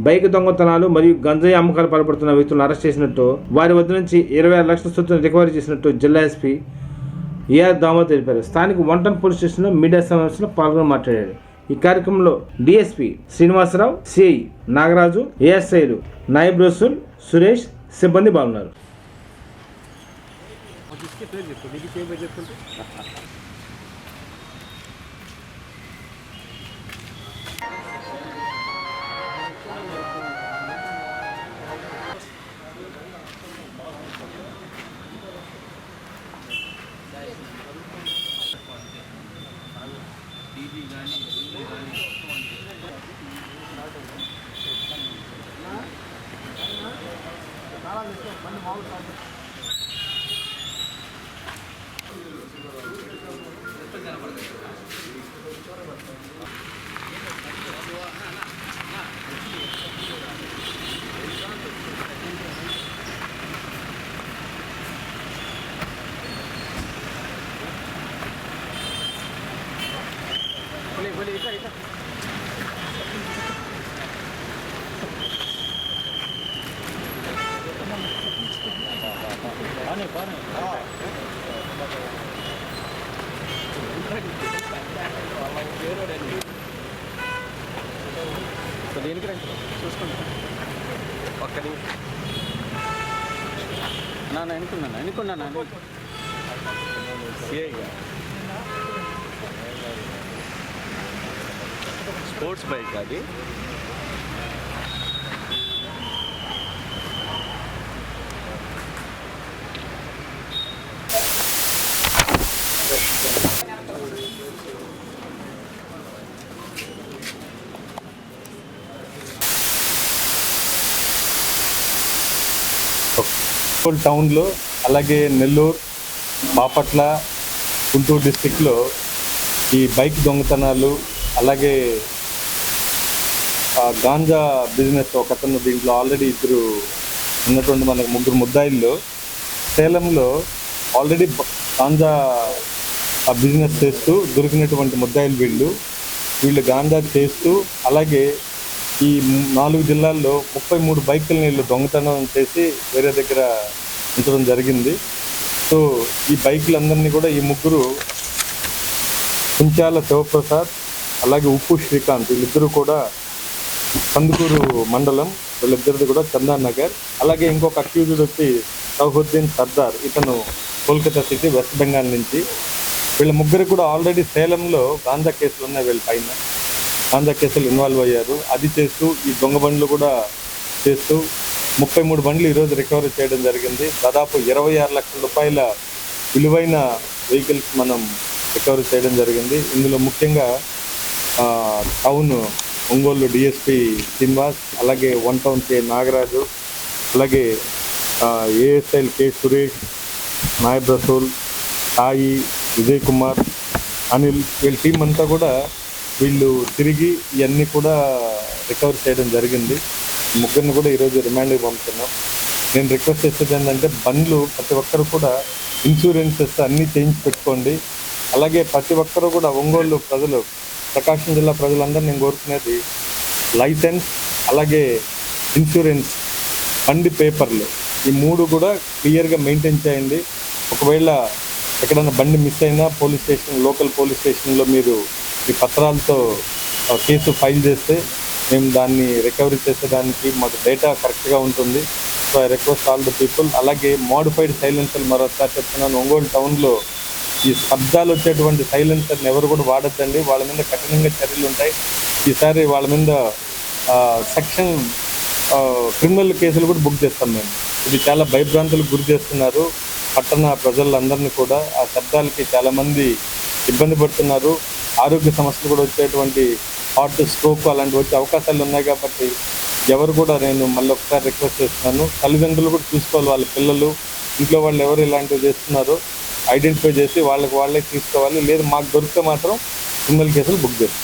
Bike దొంగతనాలు మరియు గంజాయి అమ్మకాలు పాల్పడుతున్న వ్యక్తులను అరెస్ట్ చేసినట్టు, వారి వద్ద నుంచి 26 లక్షల సొత్తును రికవరీ చేసినట్టు జిల్లా ఎస్పీ ఏఆర్ దామోదర్ తెలిపారు. స్థానిక 1 టౌన్ పోలీస్ స్టేషన్లో మీడియా సమావేశంలో పాల్గొని మాట్లాడారు. ఈ కార్యక్రమంలో డిఎస్పీ శ్రీనివాసరావు, సిఐ నాగరాజు, ఏఎస్ఐలు నాయబ్ రసూల్, సురేష్ సిబ్బంది పాల్గొన్నారు. దేనికి రండి చూసుకుంటా పక్కని అనుకున్నాను స్పోర్ట్స్ బైక్ అది. టౌన్లో అలాగే నెల్లూరు, బాపట్ల, గుంటూరు డిస్టిక్లో ఈ బైక్ దొంగతనాలు అలాగే గాంజా బిజినెస్ ఒకతను దీంట్లో ఆల్రెడీ ఇద్దరు ఉన్నటువంటి మనకు 3 ముద్దాయిల్లో సేలంలో ఆల్రెడీ గాంజా బిజినెస్ చేస్తూ దొరికినటువంటి ముద్దాయిలు వీళ్ళు గాంజా చేస్తూ అలాగే ఈ 4 జిల్లాల్లో 33 బైకులను వీళ్ళు దొంగతనం చేసి వేరే దగ్గర ఉంచడం జరిగింది. సో ఈ బైకులందరినీ కూడా ఈ ముగ్గురు కుంచాల శివప్రసాద్ అలాగే ఉప్పు శ్రీకాంత్ వీళ్ళిద్దరూ కూడా కందుకూరు మండలం, వీళ్ళిద్దరిది కూడా చందానగర్. అలాగే ఇంకొక అక్యూజ్డ్ వచ్చి సౌహుద్దీన్ సర్దార్, ఇతను కోల్కతా సిటీ, వెస్ట్ బెంగాల్ నుంచి. వీళ్ళ ముగ్గురు కూడా ఆల్రెడీ సేలంలో గాంజా కేసులు ఉన్నాయి. వీళ్ళ పైన గాంజా కేసులు ఇన్వాల్వ్ అయ్యారు. అది చేస్తూ ఈ దొంగ బండ్లు కూడా చేస్తూ 33 బండ్లు ఈరోజు రికవరీ చేయడం జరిగింది. దాదాపు 26 లక్షల రూపాయల విలువైన వెహికల్స్ మనం రికవరీ చేయడం జరిగింది. ఇందులో ముఖ్యంగా టౌన్ ఒంగోలు డిఎస్పీ శ్రీనివాస్, అలాగే 1 టౌన్ కే నాగరాజు, అలాగే ఏఎస్ఐల్ కే సురేష్, నాయబ్ రసూల్, సాయి, విజయ్ కుమార్, అనిల్, వీళ్ళ టీం అంతా కూడా వీళ్ళు తిరిగి ఇవన్నీ కూడా రికవర్ చేయడం జరిగింది. ముగ్గురిని కూడా ఈరోజు రిమాండ్కి పంపుతున్నాం. నేను రిక్వెస్ట్ చేసేది ఏంటంటే బండ్లు ప్రతి ఒక్కరు కూడా ఇన్సూరెన్సెస్ అన్నీ చేయించి పెట్టుకోండి. అలాగే ప్రతి ఒక్కరు కూడా ఒంగోలు ప్రజలు, ప్రకాశం జిల్లా ప్రజలందరూ నేను కోరుకునేది లైసెన్స్ అలాగే ఇన్సూరెన్స్, బండి పేపర్లు, ఈ 3 కూడా క్లియర్గా మెయింటైన్ చేయండి. ఒకవేళ ఎక్కడైనా బండి మిస్ అయినా లోకల్ పోలీస్ స్టేషన్లో మీరు ఈ పత్రాలతో కేసు ఫైల్ చేస్తే మేము దాన్ని రికవరీ చేసేదానికి మాకు డేటా కరెక్ట్గా ఉంటుంది. So I request all the people. అలాగే మోడిఫైడ్ సైలెన్సర్ మరోసారి చెప్తున్నాను, ఒంగోలు టౌన్లో ఈ శబ్దాలు వచ్చేటువంటి సైలెన్సర్ని ఎవరు కూడా వాడద్దండి. వాళ్ళ మీద కఠినంగా చర్యలు ఉంటాయి. ఈసారి వాళ్ళ మీద సెక్షన్ క్రిమినల్ కేసులు కూడా బుక్ చేస్తాం మేము. ఇది చాలా భయభ్రాంతులకు గురి చేస్తున్నారు పట్టణ ప్రజలందరినీ కూడా. ఆ శబ్దాలకి చాలామంది ఇబ్బంది పడుతున్నారు. ఆరోగ్య సమస్యలు కూడా వచ్చేటువంటి హార్ట్, స్ట్రోక్ అలాంటివి వచ్చే అవకాశాలు ఉన్నాయి. కాబట్టి ఎవరు కూడా, నేను మళ్ళీ ఒకసారి రిక్వెస్ట్ చేస్తున్నాను, తల్లిదండ్రులు కూడా చూసుకోవాలి. వాళ్ళ పిల్లలు, ఇంట్లో వాళ్ళు ఎవరు ఇలాంటివి చేస్తున్నారో ఐడెంటిఫై చేసి వాళ్ళకి వాళ్ళే తీసుకోవాలి. లేదు మాకు దొరికితే మాత్రం క్రిమినల్ కేసులు బుక్ చేస్తాం.